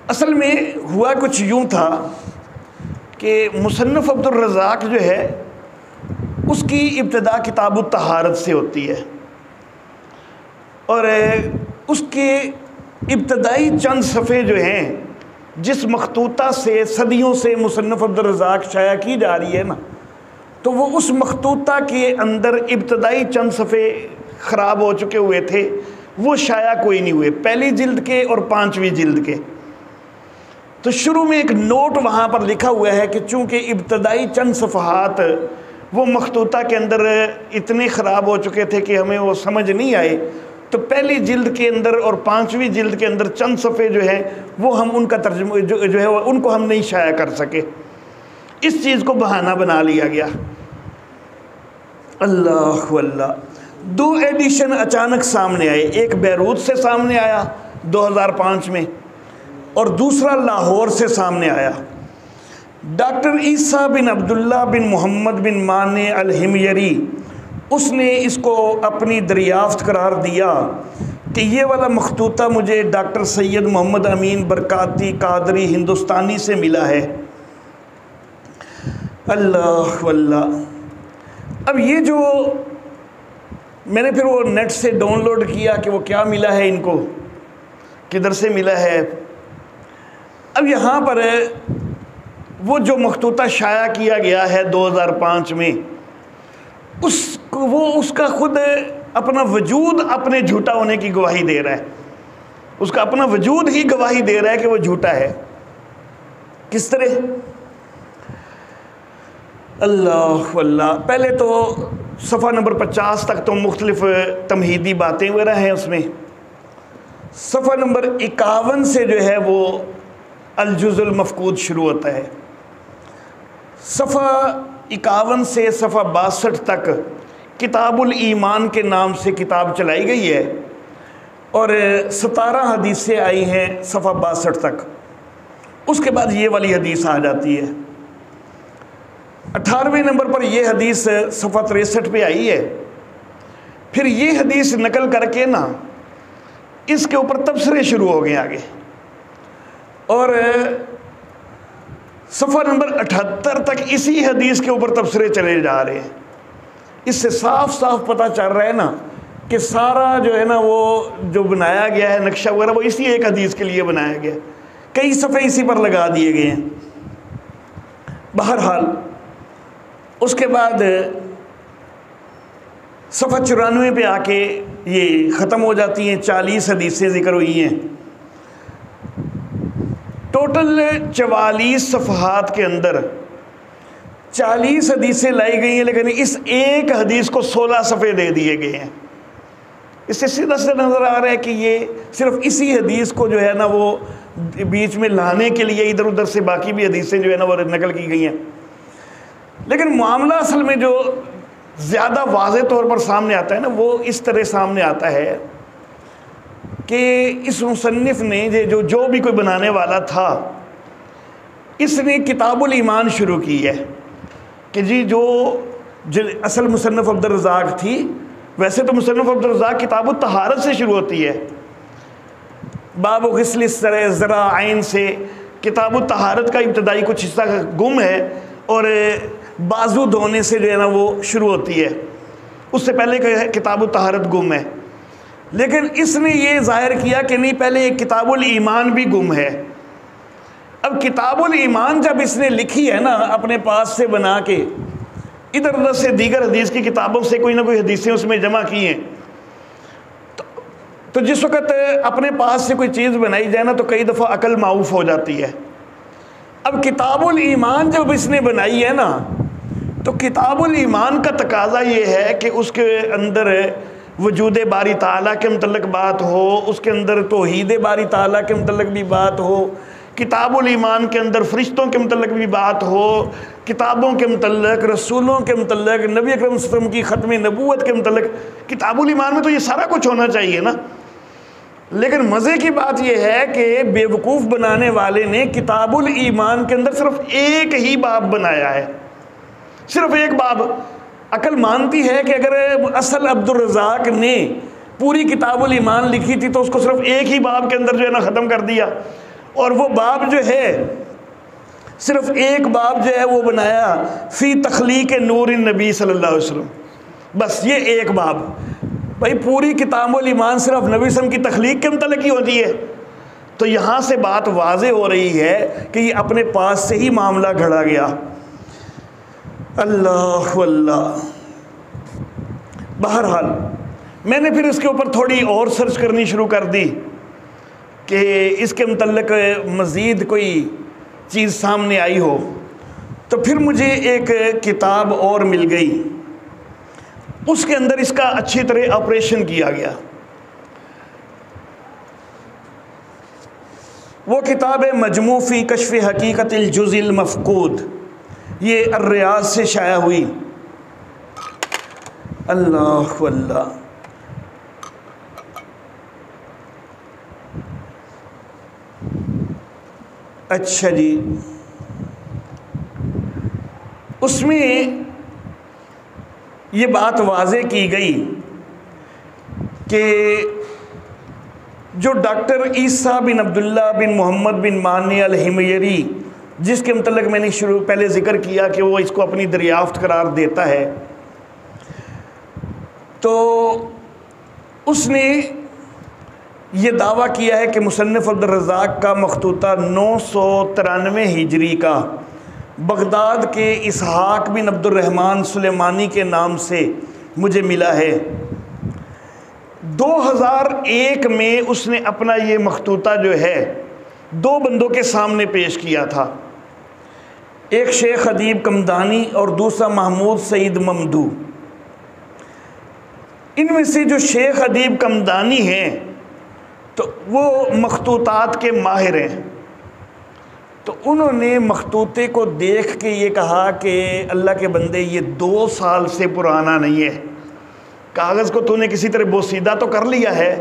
اصل میں ہوا کچھ یوں تھا کہ مصنف عبد الرزاق جو ہے اس کی ابتدا کتاب الطہارت سے ہوتی ہے، اور اس کے ابتدائی چند صفحے جو ہیں جس مخطوطہ سے صدیوں سے مصنف عبد الرزاق شائع کی جا رہی ہے نا، تو وہ اس مخطوطہ کے اندر ابتدائی چند صفحے خراب ہو چکے ہوئے تھے، وہ شائع کوئی نہیں ہوئے، پہلی جلد کے اور 5ویں جلد کے۔ تو شروع میں ایک نوٹ وہاں پر لکھا ہوا ہے کہ چونکہ ابتدائی چند صفحات وہ مخطوطہ کے اندر اتنے خراب ہو چکے تھے کہ ہمیں وہ سمجھ نہیں آئے، تو پہلی جلد کے اندر اور 5ویں جلد کے اندر چند صفحے جو ہیں وہ ہم ان کا ترجمہ جو ہے ان کو ہم نہیں شائع کر سکے، اس چیز کو بہانہ بنا لیا گیا۔ اللہ اللہ، 2 ایڈیشن اچانک سامنے آئے، ایک بیروت سے سامنے آیا 2005 میں اور دوسرا لاہور سے سامنے آیا۔ ڈاکٹر عیسیٰ بن عبداللہ بن محمد بن مانع الحمیری، اس نے اس کو اپنی دریافت قرار دیا کہ یہ والا مخطوطہ مجھے ڈاکٹر سید محمد امین برکاتی قادری ہندوستانی سے ملا ہے۔ اللہ اللہ، اب یہ جو میں نے پھر وہ نیٹ سے ڈاؤن لوڈ کیا کہ وہ کیا ملا ہے ان کو، کدھر سے ملا ہے۔ اب یہاں پر وہ جو مخطوطہ شائع کیا گیا ہے 2005 میں، اس کا خود اپنا وجود اپنے جھوٹا ہونے کی گواہی دے رہا ہے، اس کا اپنا وجود ہی گواہی دے رہا ہے کہ وہ جھوٹا ہے۔ کس طرح؟ اللہ واللہ. پہلے تو صفحہ نمبر 50 تک تو مختلف تمہیدی باتیں وغیرہ ہیں اس میں. صفحہ نمبر 51 سے جو ہے وہ الجزء المفقود شروع ہوتا ہے. صفحہ 51 سے صفحہ 62 تک کتاب الایمان کے نام سے کتاب چلائی گئی ہے اور 17 حدیثیں آئی ہیں صفحہ 62 تک. اس کے بعد یہ والی حدیث آ جاتی ہے. 18ویں نمبر پر یہ حدیث صفحہ 63 پہ آئی ہے. پھر یہ حدیث نقل کر کے نا اس کے اوپر تبصرے شروع ہو گئے آگے، اور صفحہ نمبر 78 تک اسی حدیث کے اوپر تبصرے چلے جا رہے ہیں. اس سے صاف صاف پتہ چل رہا ہے نا کہ سارا جو ہے نا وہ جو بنایا گیا ہے نقشہ وغیرہ وہ اسی ایک حدیث کے لیے بنایا گیا ہے. کئی صفحے اسی پر لگا دیے گئے ہیں. بہرحال اس کے بعد صفحہ 94 پہ آ کے یہ ختم ہو جاتی ہیں. 40 حدیثیں ذکر ہوئی ہیں. ٹوٹل 44 صفحات کے اندر 40 حدیثیں لائی گئی ہیں، لیکن اس ایک حدیث کو 16 صفحے دے دیے گئے ہیں. اس سے سیدھا سیدھا نظر آ رہا ہے کہ یہ صرف اسی حدیث کو جو ہے نا وہ بیچ میں لانے کے لیے ادھر ادھر سے باقی بھی حدیثیں جو ہے نا وہ نقل کی گئی ہیں. لیکن معاملہ اصل میں جو زیادہ واضح طور پر سامنے آتا ہے نا وہ اس طرح سامنے آتا ہے کہ اس مصنف نے جو بھی کوئی بنانے والا تھا اس نے کتاب الایمان شروع کی ہے کہ جی جو اصل مصنف عبدالرزاق تھی، ویسے تو مصنف عبدالرزاق کتاب الطہارت سے شروع ہوتی ہے. باب غسل الذراعین سے کتاب الطہارت کا ابتدائی کچھ حصہ گم ہے اور بازو دھونے سے جو ہے نا وہ شروع ہوتی ہے. اس سے پہلے کتاب الطہارت گم ہے. لیکن اس نے یہ ظاہر کیا کہ نہیں، پہلے ایک کتاب الایمان بھی گم ہے. اب کتاب الایمان جب اس نے لکھی ہے نا اپنے پاس سے بنا کے، ادھر ادھر سے دیگر حدیث کی کتابوں سے کوئی نہ کوئی حدیثیں اس میں جمع کی ہیں، تو جس وقت اپنے پاس سے کوئی چیز بنائی جائے نا تو کئی دفعہ عقل معاف ہو جاتی ہے. اب کتاب الایمان جب اس نے بنائی ہے نا تو کتاب الایمان کا تقاضا یہ ہے کہ اس کے اندر وجود باری تعالیٰ کے متعلق بات ہو، اس کے اندر توحید باری تعالیٰ کے متعلق بھی بات ہو، کتاب الایمان کے اندر فرشتوں کے متعلق بھی بات ہو، کتابوں کے متعلق، رسولوں کے متعلق، نبی اکرم صلی اللہ علیہ وسلم کی ختم نبوت کے متعلق. کتاب الایمان میں تو یہ سارا کچھ ہونا چاہیے نا. لیکن مزے کی بات یہ ہے کہ بیوقوف بنانے والے نے کتاب الایمان کے اندر صرف ایک ہی باب بنایا ہے، صرف ایک باب. عقل مانتی ہے کہ اگر اصل عبدالرزاق نے پوری کتاب الایمان لکھی تھی تو اس کو صرف ایک ہی باب کے اندر جو ہے نا ختم کر دیا، اور وہ باب جو ہے صرف ایک باب جو ہے وہ بنایا فی تخلیق نور النبی صلی اللہ علیہ وسلم. بس یہ ایک باب. بھائی پوری کتاب الایمان صرف نبی صلی اللہ علیہ وسلم کی تخلیق کے متعلق ہی ہوتی ہے. تو یہاں سے بات واضح ہو رہی ہے کہ یہ اپنے پاس سے ہی معاملہ گھڑا گیا. اللہ واللہ. بہرحال میں نے پھر اس کے اوپر تھوڑی اور سرچ کرنی شروع کر دی کہ اس کے متعلق مزید کوئی چیز سامنے آئی ہو. تو پھر مجھے ایک کتاب اور مل گئی، اس کے اندر اس کا اچھی طرح آپریشن کیا گیا. وہ کتاب ہے مجموع فی کشف حقیقت الجزء المفقود، یہ الریاض سے شائع ہوئی. اللہ واللہ. اچھا جی، اس میں یہ بات واضح کی گئی کہ جو ڈاکٹر عیسیٰ بن عبداللہ بن محمد بن مانی الحمیری، جس کے متعلق میں نے پہلے ذکر کیا کہ وہ اس کو اپنی دریافت قرار دیتا ہے، تو اس نے یہ دعویٰ کیا ہے کہ مصنف عبدالرزاق کا مخطوطہ 993 ہجری کا بغداد کے اسحاق بن عبد الرحمن سلیمانی کے نام سے مجھے ملا ہے. 2001 میں اس نے اپنا یہ مخطوطہ جو ہے 2 بندوں کے سامنے پیش کیا تھا. ایک شیخ ادیب کمدانی اور دوسرا محمود سعید ممدو۔ ان میں سے جو شیخ ادیب کمدانی ہیں تو وہ مخطوطات کے ماہر ہیں، تو انہوں نے مخطوطے کو دیکھ کے یہ کہا کہ اللہ کے بندے یہ 2 سال سے پرانا نہیں ہے، کاغذ کو تو نے کسی طرح بوسیدہ تو کر لیا ہے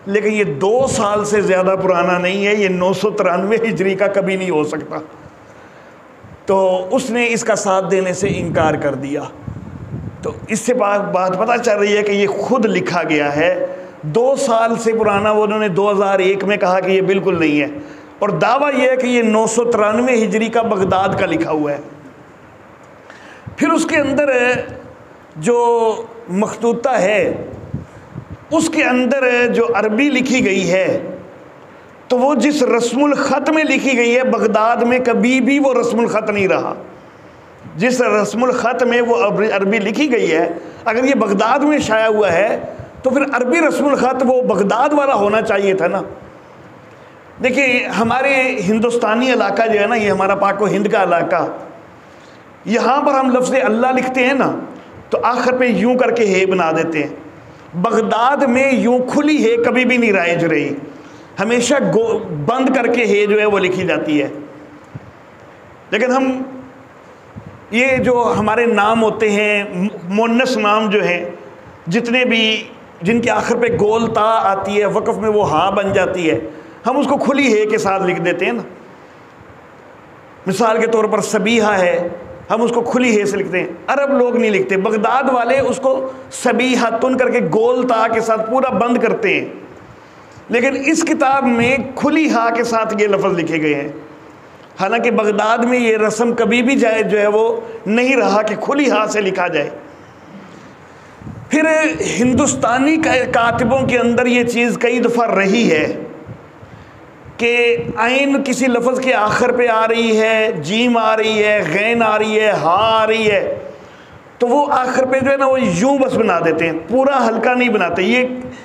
لیکن یہ 2 سال سے زیادہ پرانا نہیں ہے، یہ 993 ہجری کا کبھی نہیں ہو سکتا۔ تو اس نے اس کا ساتھ دینے سے انکار کر دیا۔ تو اس سے بات پتہ چل رہی ہے کہ یہ خود لکھا گیا ہے، 2 سال سے پرانا وہ انہوں نے 2001 میں کہا کہ یہ بالکل نہیں ہے، اور دعویٰ یہ ہے کہ یہ 993 ہجری کا بغداد کا لکھا ہوا ہے۔ پھر اس کے اندر جو مخطوطہ ہے اس کے اندر جو عربی لکھی گئی ہے تو وہ جس رسم الخط میں لکھی گئی ہے بغداد میں کبھی بھی وہ رسم الخط نہیں رہا۔ جس رسم الخط میں وہ عربی لکھی گئی ہے اگر یہ بغداد میں شائع ہوا ہے تو پھر عربی رسم الخط وہ بغداد والا ہونا چاہیے تھا نا۔ دیکھیں ہمارے ہندوستانی علاقہ جو ہے نا، یہ ہمارا پاک و ہند کا علاقہ، یہاں پر ہم لفظ اللہ لکھتے ہیں نا تو آخر پہ یوں کر کے ہے بنا دیتے ہیں۔ بغداد میں یوں کھلی ہے کبھی بھی نہیں رائج رہی، ہمیشہ بند کر کے ہے جو ہے وہ لکھی جاتی ہے۔ لیکن ہم یہ جو ہمارے نام ہوتے ہیں مؤنث نام جو ہیں جتنے بھی جن کے آخر پہ گول تا آتی ہے وقف میں وہ ہاں بن جاتی ہے، ہم اس کو کھلی ہے کے ساتھ لکھ دیتے ہیں نا۔ مثال کے طور پر سبیحہ ہے، ہم اس کو کھلی ہے سے لکھتے ہیں، عرب لوگ نہیں لکھتے، بغداد والے اس کو سبیحۃن کر کے گول تا کے ساتھ پورا بند کرتے ہیں، لیکن اس کتاب میں کھلی ہا کے ساتھ یہ لفظ لکھے گئے ہیں۔ حالانکہ بغداد میں یہ رسم کبھی بھی جائے جو ہے وہ نہیں رہا کہ کھلی ہا سے لکھا جائے۔ پھر ہندوستانی کاتبوں کے اندر یہ چیز کئی دفعہ رہی ہے کہ عین کسی لفظ کے آخر پہ آ رہی ہے، جیم آ رہی ہے، غین آ رہی ہے، ہا آ رہی ہے، تو وہ آخر پہ جو ہے نا وہ یوں بس بنا دیتے ہیں، پورا ہلکا نہیں بناتے۔ یہ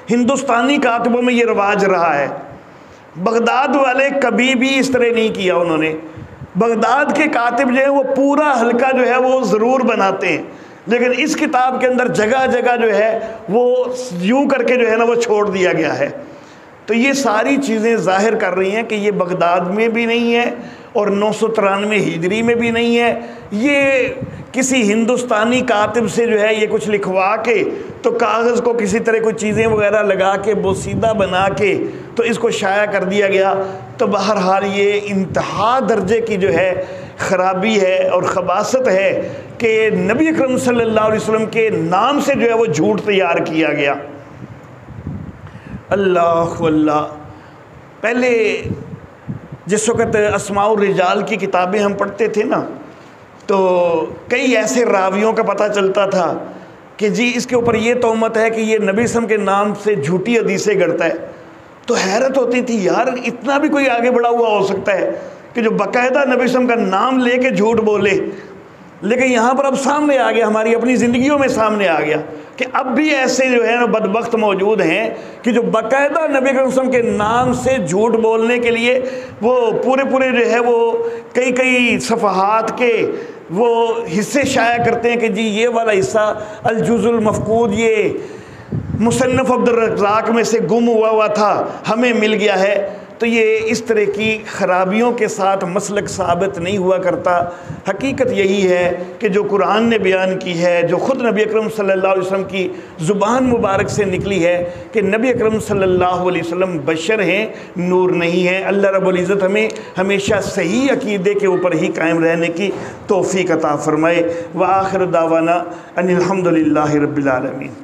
ہندوستانی کاتبوں میں یہ رواج رہا ہے، بغداد والے کبھی بھی اس طرح نہیں کیا انہوں نے۔ بغداد کے کاتب جو ہے وہ پورا ہلکا جو ہے وہ ضرور بناتے ہیں، لیکن اس کتاب کے اندر جگہ جگہ جو ہے وہ یوں کر کے جو ہے نا وہ چھوڑ دیا گیا ہے۔ تو یہ ساری چیزیں ظاہر کر رہی ہیں کہ یہ بغداد میں بھی نہیں ہے اور 993 ہجری میں بھی نہیں ہے، یہ کسی ہندوستانی کاتب سے جو ہے یہ کچھ لکھوا کے تو کاغذ کو کسی طرح کوئی چیزیں وغیرہ لگا کے بوسیدہ بنا کے تو اس کو شائع کر دیا گیا۔ تو بہرحال یہ انتہا درجے کی جو ہے خرابی ہے اور خباثت ہے کہ نبی اکرم صلی اللہ علیہ وسلم کے نام سے جو ہے وہ جھوٹ تیار کیا گیا۔ اللہ اللہ، پہلے جس وقت اسماء الرجال کی کتابیں ہم پڑھتے تھے نا تو کئی ایسے راویوں کا پتہ چلتا تھا کہ جی اس کے اوپر یہ تہمت ہے کہ یہ نبی وسلم کے نام سے جھوٹی حدیثیں گڑتا ہے، تو حیرت ہوتی تھی یار اتنا بھی کوئی آگے بڑھا ہوا ہو سکتا ہے کہ جو باقاعدہ نبی وسلم کا نام لے کے جھوٹ بولے۔ لیکن یہاں پر اب سامنے آ گیا، ہماری اپنی زندگیوں میں سامنے آ گیا کہ اب بھی ایسے جو ہے نا بدبخت موجود ہیں کہ جو باقاعدہ نبی کریم صلی اللہ علیہ وسلم کے نام سے جھوٹ بولنے کے لیے وہ پورے جو ہے وہ کئی صفحات کے وہ حصے شائع کرتے ہیں کہ جی یہ والا حصہ الجزء المفقود یہ مصنف عبد الرزاق میں سے گم ہوا تھا، ہمیں مل گیا ہے۔ تو یہ اس طرح کی خرابیوں کے ساتھ مسلک ثابت نہیں ہوا کرتا۔ حقیقت یہی ہے کہ جو قرآن نے بیان کی ہے، جو خود نبی اکرم صلی اللہ علیہ وسلم کی زبان مبارک سے نکلی ہے کہ نبی اکرم صلی اللہ علیہ وسلم بشر ہیں، نور نہیں ہیں۔ اللہ رب العزت ہمیں ہمیشہ صحیح عقیدے کے اوپر ہی قائم رہنے کی توفیق عطا فرمائے۔ وآخر دعوانا ان الحمد للہ رب العالمین۔